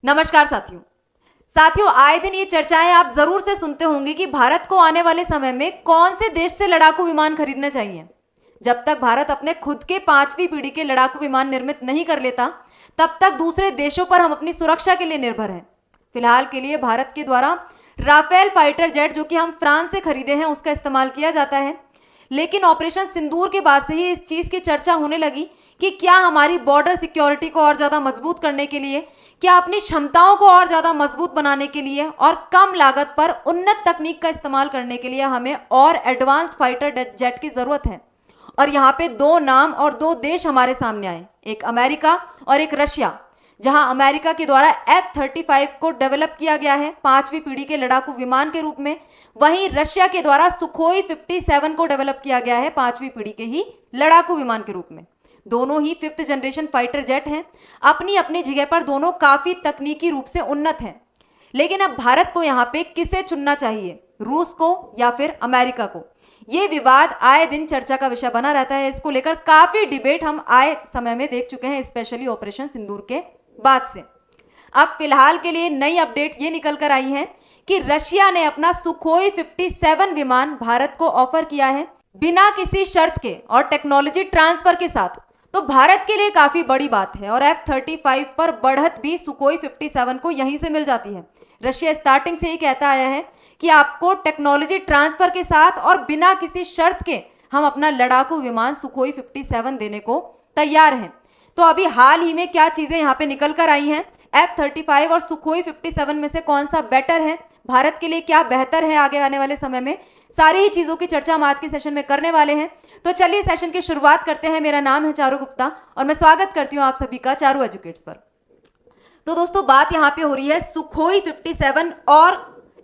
नमस्कार साथियों। आए दिन ये चर्चाएं आप जरूर से सुनते होंगे कि भारत को आने वाले समय में कौन से देश से लड़ाकू विमान खरीदने चाहिए। जब तक भारत अपने खुद के 5वीं पीढ़ी के लड़ाकू विमान निर्मित नहीं कर लेता, तब तक दूसरे देशों पर हम अपनी सुरक्षा के लिए निर्भर हैं। फिलहाल के लिए भारत के द्वारा राफेल फाइटर जेट, जो कि हम फ्रांस से खरीदे हैं, उसका इस्तेमाल किया जाता है। लेकिन ऑपरेशन सिंदूर के बाद से ही इस चीज की चर्चा होने लगी कि क्या हमारी बॉर्डर सिक्योरिटी को और ज्यादा मजबूत करने के लिए, क्या अपनी क्षमताओं को और ज्यादा मजबूत बनाने के लिए और कम लागत पर उन्नत तकनीक का इस्तेमाल करने के लिए हमें और एडवांस्ड फाइटर जेट की जरूरत है। और यहाँ पे दो नाम और दो देश हमारे सामने आए, एक अमेरिका और एक रशिया। जहां अमेरिका के द्वारा F-35 को डेवलप किया गया है 5वीं पीढ़ी के लड़ाकू विमान के रूप में, वहीं रशिया के द्वारा सुखोई 57 को डेवलप किया गया है 5वीं पीढ़ी के ही लड़ाकू विमान के रूप में। दोनों ही 5th जनरेशन फाइटर जेट हैं। अपनी अपनी जगह पर दोनों काफी तकनीकी रूप से उन्नत हैं। लेकिन अब भारत को यहाँ पे किसे चुनना चाहिए, रूस को या फिर अमेरिका को? ये विवाद आए दिन चर्चा का विषय बना रहता है। इसको लेकर काफी डिबेट हम आए समय में देख चुके हैं, स्पेशली ऑपरेशन सिंदूर के बाद से। अब फिलहाल के लिए नई अपडेट ये निकल कर आई है कि रशिया ने अपना सुखोई 57 विमान भारत को ऑफर किया है बिना किसी शर्त के और टेक्नोलॉजी ट्रांसफर के साथ। तो भारत के लिए काफी बड़ी बात है और F-35 पर बढ़त भी सुखोई 57 को यहीं से मिल जाती है। रशिया स्टार्टिंग से ही कहता आया है कि आपको टेक्नोलॉजी ट्रांसफर के साथ और बिना किसी शर्त के हम अपना लड़ाकू विमान सुखोई 57 देने को तैयार हैं। तो अभी हाल ही में क्या चीजें यहाँ पे निकल कर आई हैं, F-35 और सुखोई 57 में से कौन सा बेटर है, भारत के लिए क्या बेहतर है आगे आने वाले समय में, सारी ही चीजों की चर्चा हम आज के सेशन में करने वाले हैं। तो चलिए सेशन की शुरुआत करते हैं। मेरा नाम है चारू गुप्ता और मैं स्वागत करती हूँ आप सभी का चारू एजुकेट्स पर। तो दोस्तों, बात यहाँ पे हो रही है सुखोई 57 और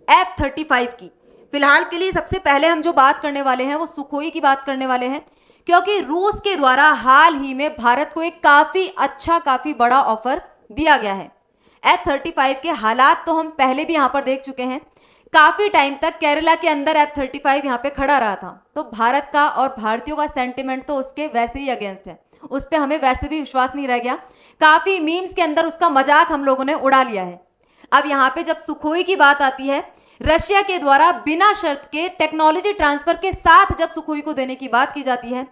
F-35 की। फिलहाल के लिए सबसे पहले हम जो बात करने वाले हैं वो सुखोई की बात करने वाले हैं, क्योंकि रूस के द्वारा हाल ही में भारत को एक काफी बड़ा ऑफर दिया गया है। F-35 के हालात तो हम पहले भी यहाँ पर देख चुके हैं। काफी टाइम तक केरला के अंदर F-35 यहाँ पे खड़ा रहा था, तो भारत का और भारतीयों का सेंटिमेंट तो उसके वैसे ही अगेंस्ट है। उस पर हमें वैसे भी विश्वास नहीं रह गया। काफी मीम्स के अंदर उसका मजाक हम लोगों ने उड़ा लिया है। अब यहाँ पे जब सुखोई की बात आती है, रशिया के द्वारा बिना शर्त के टेक्नोलॉजी ट्रांसफर के साथ जब सुखोई को देने की बात की जाती है,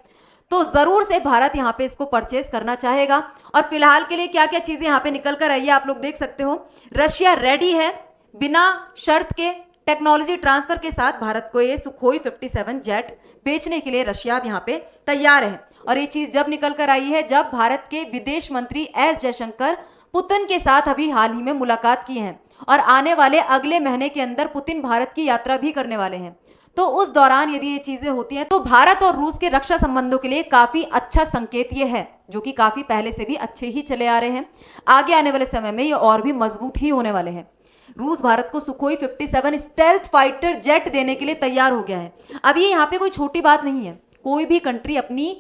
तो जरूर से भारत यहाँ पे इसको परचेज करना चाहेगा। और फिलहाल के लिए क्या क्या चीजें यहाँ पे निकल कर आई है आप लोग देख सकते हो। रशिया रेडी है बिना शर्त के टेक्नोलॉजी ट्रांसफर के साथ भारत को ये सुखोई 57 जेट बेचने के लिए रशिया अब यहाँ पे तैयार है। और ये चीज जब निकल कर आई है जब भारत के विदेश मंत्री एस जयशंकर पुतिन के साथ अभी हाल ही में मुलाकात की है और आने वाले अगले महीने के अंदर पुतिन भारत की यात्रा भी करने वाले हैं। तो उस दौरान यदि ये चीजें होती हैं तो भारत और रूस के रक्षा संबंधों के लिए काफी अच्छा संकेत ये है, जो कि काफी पहले से भी अच्छे ही चले आ रहे हैं। आगे आने वाले समय में ये और भी मजबूत ही होने वाले हैं। रूस भारत को सुखोई 57 स्टेल्थ फाइटर जेट देने के लिए तैयार हो गया है। अब ये यहाँ पे कोई छोटी बात नहीं है। कोई भी कंट्री अपनी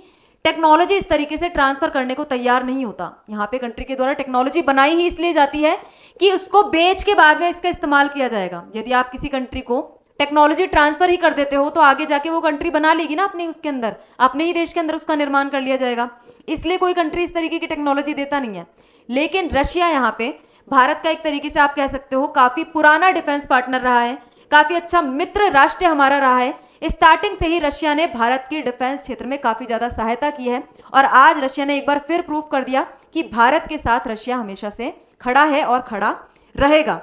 टेक्नोलॉजी इस तरीके से ट्रांसफर करने को तैयार नहीं होता। यहाँ पे कंट्री के द्वारा टेक्नोलॉजी बनाई ही इसलिए जाती है कि उसको बेच के बाद में इसका इस्तेमाल किया जाएगा। यदि आप किसी कंट्री को टेक्नोलॉजी ट्रांसफर ही कर देते हो तो आगे जाके वो कंट्री बना लेगी ना अपने उसके अंदर, अपने ही देश के अंदर उसका निर्माण कर लिया जाएगा। इसलिए कोई कंट्री इस तरीके की टेक्नोलॉजी देता नहीं है। लेकिन रशिया यहाँ पे भारत का एक तरीके से आप कह सकते हो काफी पुराना डिफेंस पार्टनर रहा है, काफी अच्छा मित्र राष्ट्र हमारा रहा है। स्टार्टिंग से ही रशिया ने भारत के डिफेंस क्षेत्र में काफी ज्यादा सहायता की है और आज रशिया ने एक बार फिर प्रूव कर दिया कि भारत के साथ रशिया हमेशा से खड़ा है और खड़ा रहेगा।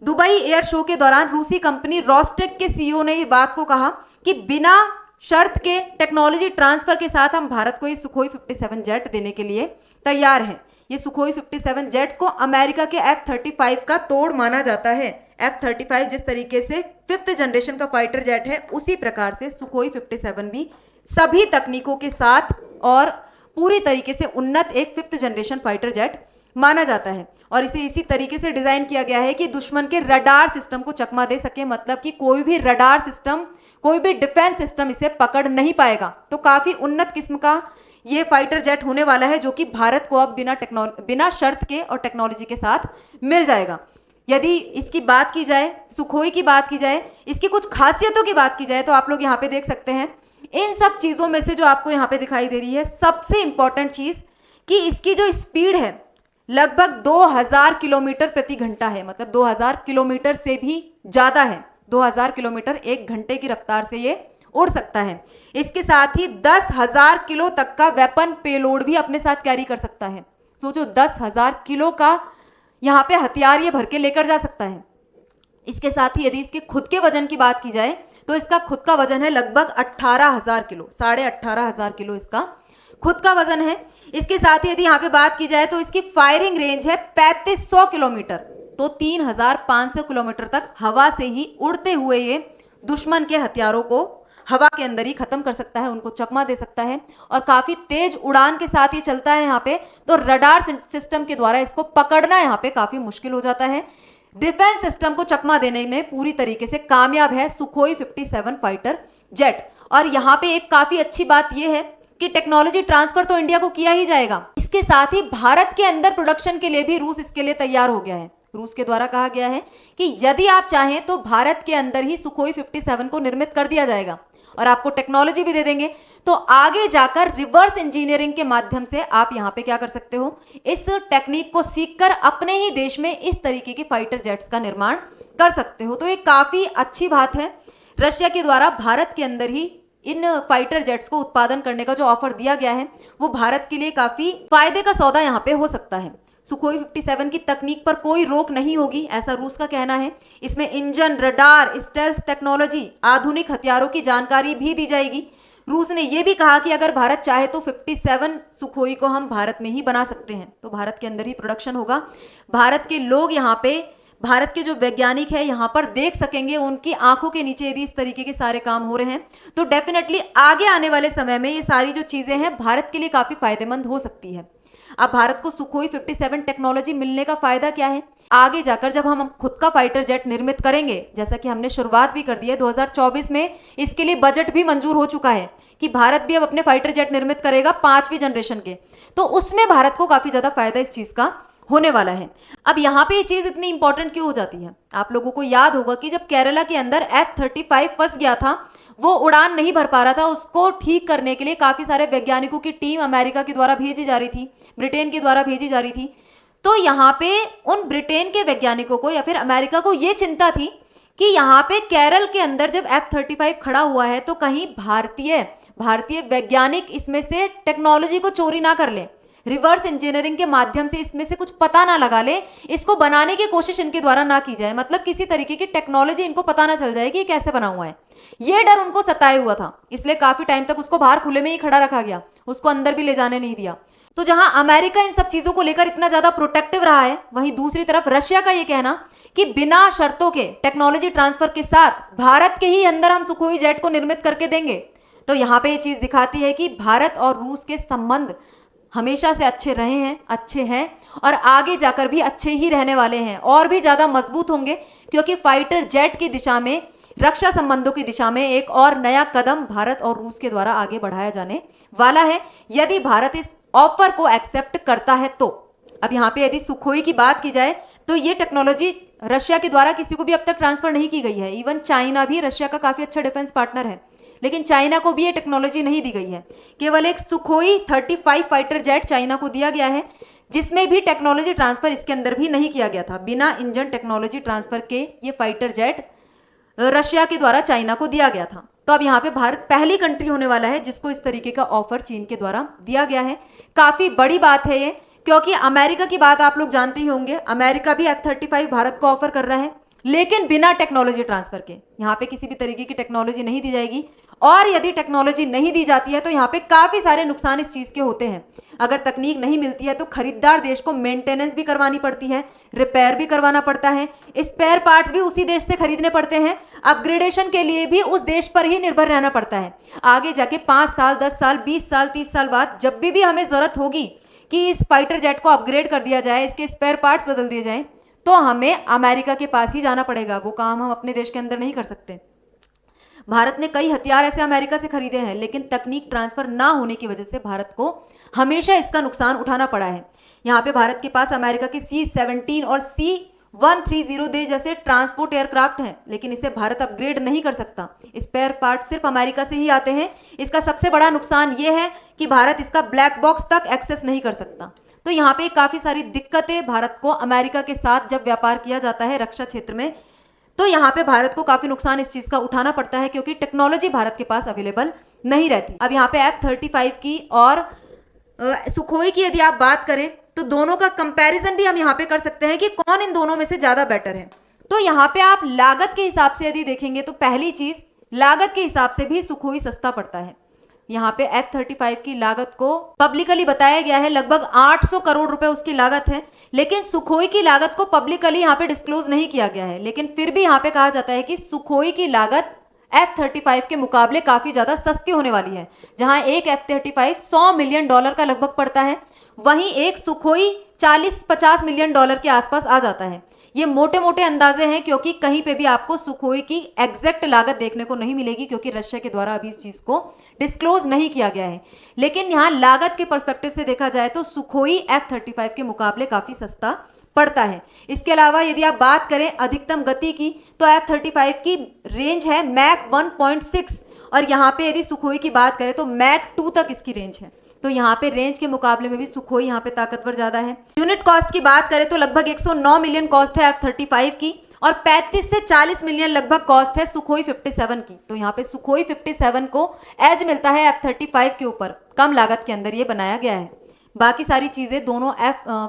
दुबई एयर शो के दौरान रूसी कंपनी रोस्टेक के सीईओ ने इस बात को कहा कि बिना शर्त के टेक्नोलॉजी ट्रांसफर के साथ हम भारत को ये सुखोई 57 जेट देने के लिए तैयार हैं। ये सुखोई 57 जेट्स को अमेरिका के F-35 का तोड़ माना जाता है। F-35 जिस तरीके से 5th जनरेशन का फाइटर जेट है, उसी प्रकार से सुखोई 57 भी सभी तकनीकों के साथ और पूरी तरीके से उन्नत एक 5th जनरेशन फाइटर जेट माना जाता है। और इसे इसी तरीके से डिजाइन किया गया है कि दुश्मन के रडार सिस्टम को चकमा दे सके, मतलब कि कोई भी रडार सिस्टम, कोई भी डिफेंस सिस्टम इसे पकड़ नहीं पाएगा। तो काफी उन्नत किस्म का ये फाइटर जेट होने वाला है, जो कि भारत को अब बिना शर्त के और टेक्नोलॉजी के साथ मिल जाएगा। यदि इसकी बात की जाए, सुखोई की बात की जाए, इसकी कुछ खासियतों की बात की जाए, तो आप लोग यहाँ पे देख सकते हैं इन सब चीजों में से जो आपको यहाँ पे दिखाई दे रही है, सबसे इंपॉर्टेंट चीज कि इसकी जो स्पीड है, लगभग 2000 किलोमीटर प्रति घंटा है, मतलब 2000 किलोमीटर से भी ज्यादा है। 2000 किलोमीटर एक घंटे की रफ्तार से ये उड़ सकता है। इसके साथ ही 10,000 किलो तक का वेपन पेलोड भी अपने साथ कैरी कर सकता है। सोचो 10,000 किलो का यहाँ पे हथियार ये भर के लेकर जा सकता है। इसके साथ ही यदि इसके खुद के वजन की बात की जाए तो इसका खुद का वजन है लगभग 18,000 किलो, 18,500 किलो इसका खुद का वजन है। इसके साथ ही यदि यहाँ पे बात की जाए तो इसकी फायरिंग रेंज है 3500 किलोमीटर, तो 3,500 किलोमीटर तक हवा से ही उड़ते हुए ये दुश्मन के हथियारों को हवा के अंदर ही खत्म कर सकता है, उनको चकमा दे सकता है। और काफी तेज उड़ान के साथ ये चलता है यहाँ पे, तो रडार सिस्टम के द्वारा इसको पकड़ना यहाँ पे काफी मुश्किल हो जाता है। डिफेंस सिस्टम को चकमा देने में पूरी तरीके से कामयाब है सुखोई 57 फाइटर जेट। और यहाँ पे एक काफी अच्छी बात यह है कि टेक्नोलॉजी ट्रांसफर तो इंडिया को किया ही जाएगा, इसके साथ ही भारत के अंदर प्रोडक्शन के लिए भी रूस इसके लिए तैयार हो गया है। रूस के द्वारा कहा गया है कि यदि आप चाहें तो भारत के अंदर ही सुखोई 57 को निर्मित कर दिया जाएगा और आपको टेक्नोलॉजी भी दे देंगे। तो आगे जाकर रिवर्स इंजीनियरिंग के माध्यम से आप यहाँ पे क्या कर सकते हो, इस टेक्निक को सीखकर अपने ही देश में इस तरीके के फाइटर जेट्स का निर्माण कर सकते हो। तो ये काफी अच्छी बात है, रशिया के द्वारा भारत के अंदर ही इन फाइटर जेट्स को उत्पादन करने का जो ऑफर दिया गया है वो भारत के लिए काफी फायदे का सौदा यहाँ पे हो सकता है। सुखोई 57 की तकनीक पर कोई रोक नहीं होगी, ऐसा रूस का कहना है। इसमें इंजन, रडार, स्टेल्थ टेक्नोलॉजी, आधुनिक हथियारों की जानकारी भी दी जाएगी। रूस ने यह भी कहा कि अगर भारत चाहे तो 57 सुखोई को हम भारत में ही बना सकते हैं, तो भारत के अंदर ही प्रोडक्शन होगा। भारत के लोग यहाँ पे, भारत के जो वैज्ञानिक है यहाँ पर देख सकेंगे, उनकी आंखों के नीचे यदि इस तरीके के सारे काम हो रहे हैं तो डेफिनेटली आगे आने वाले समय में ये सारी जो चीजें हैं भारत के लिए काफी फायदेमंद हो सकती है। अब भारत को सुखोई 57 टेक्नोलॉजी मिलने का फायदा क्या है, आगे जाकर जब हम खुद का फाइटर जेट निर्मित करेंगे, जैसा कि हमने शुरुआत भी कर दी है 2024 में, इसके लिए बजट भी मंजूर हो चुका है कि भारत भी अब अपने फाइटर जेट निर्मित करेगा 5वीं जनरेशन के, तो उसमें भारत को काफी ज्यादा फायदा इस चीज का होने वाला है। अब यहाँ पे ये चीज इतनी इंपॉर्टेंट क्यों हो जाती है, आप लोगों को याद होगा कि जब केरला के अंदर F-35 फंस गया था, वो उड़ान नहीं भर पा रहा था, उसको ठीक करने के लिए काफी सारे वैज्ञानिकों की टीम अमेरिका के द्वारा भेजी जा रही थी, ब्रिटेन के द्वारा भेजी जा रही थी। तो यहाँ पे उन ब्रिटेन के वैज्ञानिकों को या फिर अमेरिका को ये चिंता थी कि यहाँ पे केरल के अंदर जब F-35 खड़ा हुआ है तो कहीं भारतीय वैज्ञानिक इसमें से टेक्नोलॉजी को चोरी ना कर ले, रिवर्स इंजीनियरिंग के माध्यम से इसमें से कुछ पता ना लगा ले, इसको बनाने की कोशिश इनके द्वारा ना की जाए, मतलब किसी तरीके की टेक्नोलॉजी इनको पता ना चल जाए कि ये कैसे बना हुआ है। ये डर उनको सताए हुआ था, इसलिए काफी टाइम तक उसको बाहर खुले में ही खड़ा रखा गया, उसको अंदर भी ले जाने नहीं दिया। तो जहां अमेरिका इन सब चीजों को लेकर इतना ज्यादा प्रोटेक्टिव रहा है, वहीं दूसरी तरफ रशिया का ये कहना कि बिना शर्तों के टेक्नोलॉजी ट्रांसफर के साथ भारत के ही अंदर हम सुखोई जेट को निर्मित करके देंगे। तो यहाँ पे ये चीज दिखाती है कि भारत और रूस के संबंध हमेशा से अच्छे हैं और आगे जाकर भी अच्छे ही रहने वाले हैं, और भी ज्यादा मजबूत होंगे, क्योंकि फाइटर जेट की दिशा में, रक्षा संबंधों की दिशा में एक और नया कदम भारत और रूस के द्वारा आगे बढ़ाया जाने वाला है, यदि भारत इस ऑफर को एक्सेप्ट करता है तो। अब यहाँ पे यदि सुखोई की बात की जाए तो ये टेक्नोलॉजी रशिया के द्वारा किसी को भी अब तक ट्रांसफर नहीं की गई है। इवन चाइना भी रशिया का काफी अच्छा डिफेंस पार्टनर है, लेकिन चाइना को भी ये टेक्नोलॉजी नहीं दी गई है। केवल एक सुखोई 35 फाइटर जेट चाइना को दिया गया है, जिसमें भी टेक्नोलॉजी ट्रांसफर इसके अंदर भी नहीं किया गया था। बिना इंजन टेक्नोलॉजी ट्रांसफर के ये फाइटर जेट रशिया के द्वारा चाइना को दिया गया था। तो अब यहाँ पे भारत पहली कंट्री होने वाला है जिसको इस तरीके का ऑफर चीन के द्वारा दिया गया है। काफी बड़ी बात है ये, क्योंकि अमेरिका की बात आप लोग जानते ही होंगे, अमेरिका भी F-35 भारत को ऑफर कर रहा है, लेकिन बिना टेक्नोलॉजी ट्रांसफर के। यहाँ पे किसी भी तरीके की टेक्नोलॉजी नहीं दी जाएगी, और यदि टेक्नोलॉजी नहीं दी जाती है तो यहाँ पे काफी सारे नुकसान इस चीज के होते हैं। अगर तकनीक नहीं मिलती है तो खरीदार देश को मेंटेनेंस भी करवानी पड़ती है, रिपेयर भी करवाना पड़ता है, स्पेयर पार्ट्स भी उसी देश से खरीदने पड़ते हैं, अपग्रेडेशन के लिए भी उस देश पर ही निर्भर रहना पड़ता है। आगे जाके 5 साल, 10 साल, 20 साल, 30 साल बाद जब भी हमें जरूरत होगी कि इस फाइटर जेट को अपग्रेड कर दिया जाए, इसके स्पेयर पार्ट्स बदल दिए जाएं, तो हमें अमेरिका के पास ही जाना पड़ेगा। वो काम हम अपने देश के अंदर नहीं कर सकते। भारत ने कई हथियार ऐसे अमेरिका से खरीदे हैं, लेकिन तकनीक ट्रांसफर ना होने की वजह से भारत को हमेशा इसका नुकसान उठाना पड़ा है। यहाँ पे भारत के पास अमेरिका के C-17 और C-130 जैसे ट्रांसपोर्ट एयरक्राफ्ट हैं, लेकिन इसे भारत अपग्रेड नहीं कर सकता। स्पेयर पार्ट सिर्फ अमेरिका से ही आते हैं। इसका सबसे बड़ा नुकसान यह है कि भारत इसका ब्लैक बॉक्स तक एक्सेस नहीं कर सकता। तो यहाँ पे काफी सारी दिक्कतें भारत को अमेरिका के साथ जब व्यापार किया जाता है रक्षा क्षेत्र में, तो यहाँ पे भारत को काफी नुकसान इस चीज का उठाना पड़ता है क्योंकि टेक्नोलॉजी भारत के पास अवेलेबल नहीं रहती। अब यहाँ पे F-35 की और सुखोई की यदि आप बात करें तो दोनों का कंपैरिजन भी हम यहाँ पे कर सकते हैं कि कौन इन दोनों में से ज्यादा बेटर है। तो यहाँ पे आप लागत के हिसाब से यदि देखेंगे तो पहली चीज, लागत के हिसाब से भी सुखोई सस्ता पड़ता है। यहाँ पे F-35 की लागत को पब्लिकली बताया गया है, लगभग 800 करोड़ रुपए उसकी लागत है, लेकिन सुखोई की लागत को पब्लिकली यहाँ पे डिस्क्लोज नहीं किया गया है। लेकिन फिर भी यहाँ पे कहा जाता है कि सुखोई की लागत F-35 के मुकाबले काफी ज्यादा सस्ती होने वाली है। जहां एक F-35 $100 मिलियन का लगभग पड़ता है, वहीं एक सुखोई 40-50 मिलियन डॉलर के आसपास आ जाता है। ये मोटे मोटे अंदाजे हैं क्योंकि कहीं पे भी आपको सुखोई की एग्जैक्ट लागत देखने को नहीं मिलेगी क्योंकि रशिया के द्वारा अभी इस चीज को डिस्क्लोज नहीं किया गया है। लेकिन यहाँ लागत के पर्सपेक्टिव से देखा जाए तो सुखोई F-35 के मुकाबले काफी सस्ता पड़ता है। इसके अलावा यदि आप बात करें अधिकतम गति की तो F-35 की रेंज है मैक 1.6 और यहाँ पे यदि सुखोई की बात करें तो मैक 2 तक इसकी रेंज है। तो यहाँ पे रेंज के मुकाबले में भी सुखोई यहाँ पे ताकतवर ज्यादा है। यूनिट कॉस्ट की बात करें तो लगभग 109 मिलियन कॉस्ट है F-35 की और 35 से 40 मिलियन लगभग कॉस्ट है सुखोई 57 की। तो यहाँ पे सुखोई 57 को एज मिलता है F-35 के ऊपर, कम लागत के अंदर ये बनाया गया है। बाकी सारी चीजें दोनों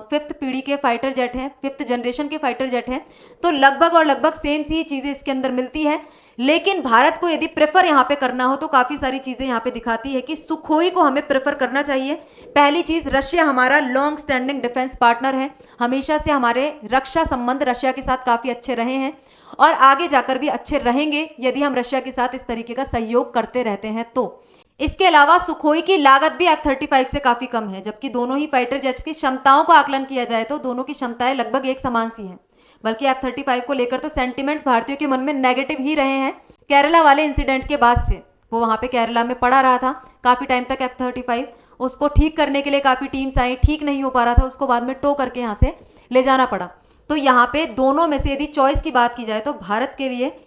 फिफ्थ पीढ़ी के फाइटर जेट हैं, फिफ्थ जनरेशन के फाइटर जेट हैं, तो लगभग और लगभग सेम सी चीजें इसके अंदर मिलती है। लेकिन भारत को यदि प्रेफर यहाँ पे करना हो तो काफी सारी चीजें यहाँ पे दिखाती है कि सुखोई को हमें प्रेफर करना चाहिए। पहली चीज, रशिया हमारा लॉन्ग स्टैंडिंग डिफेंस पार्टनर है, हमेशा से हमारे रक्षा संबंध रशिया के साथ काफी अच्छे रहे हैं और आगे जाकर भी अच्छे रहेंगे यदि हम रशिया के साथ इस तरीके का सहयोग करते रहते हैं तो। इसके अलावा सुखोई की लागत भी F-35 से काफी कम है, जबकि दोनों ही फाइटर जेट्स की क्षमताओं का आकलन किया जाए तो दोनों की क्षमताएं लगभग एक समान सी हैं। बल्कि F-35 को लेकर तो सेंटिमेंट्स भारतीयों के मन में नेगेटिव ही रहे हैं। केरला वाले इंसिडेंट के बाद से वो वहां पे केरला में पड़ा रहा था काफी टाइम तक F-35, उसको ठीक करने के लिए काफी टीम्स आई, ठीक नहीं हो पा रहा था, उसको बाद में टो करके यहाँ से ले जाना पड़ा। तो यहाँ पे दोनों में से यदि चॉइस की बात की जाए तो भारत के लिए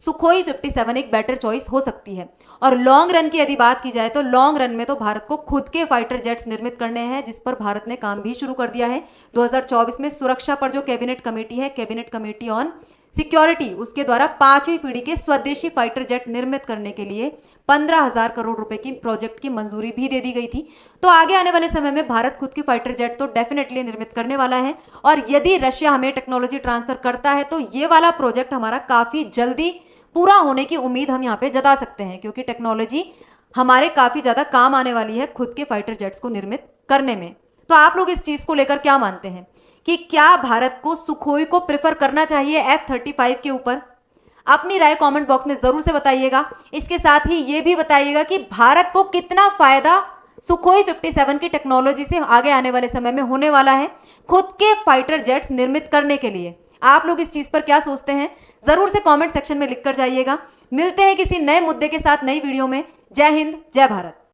सुखोई 57 एक बेटर चॉइस हो सकती है। और लॉन्ग रन की यदि बात की जाए तो लॉन्ग रन में तो भारत को खुद के फाइटर जेट्स निर्मित करने हैं, जिस पर भारत ने काम भी शुरू कर दिया है। 2024 में सुरक्षा पर जो कैबिनेट कमेटी है, कैबिनेट कमेटी ऑन सिक्योरिटी, उसके द्वारा 5वीं पीढ़ी के स्वदेशी फाइटर जेट निर्मित करने के लिए 15,000 करोड़ रुपए की प्रोजेक्ट की मंजूरी भी दे दी गई थी। तो आगे आने वाले समय में भारत खुद की फाइटर जेट तो डेफिनेटली निर्मित करने वाला है और यदि रशिया हमें टेक्नोलॉजी ट्रांसफर करता है तो ये वाला प्रोजेक्ट हमारा काफी जल्दी पूरा होने की उम्मीद हम यहाँ पे जता सकते हैं क्योंकि टेक्नोलॉजी हमारे काफी ज्यादा काम आने वाली है खुद के फाइटर जेट्स को निर्मित करने में। तो आप लोग इस चीज को लेकर क्या मानते हैं कि क्या भारत को सुखोई को प्रेफर करना चाहिए F-35 के ऊपर? अपनी राय कमेंट बॉक्स में जरूर से बताइएगा। इसके साथ ही ये भी बताइएगा कि भारत को कितना फायदा सुखोई 57 की टेक्नोलॉजी से आगे आने वाले समय में होने वाला है खुद के फाइटर जेट्स निर्मित करने के लिए। आप लोग इस चीज पर क्या सोचते हैं जरूर से कमेंट सेक्शन में लिखकर जाइएगा। मिलते हैं किसी नए मुद्दे के साथ नई वीडियो में। जय हिंद, जय भारत।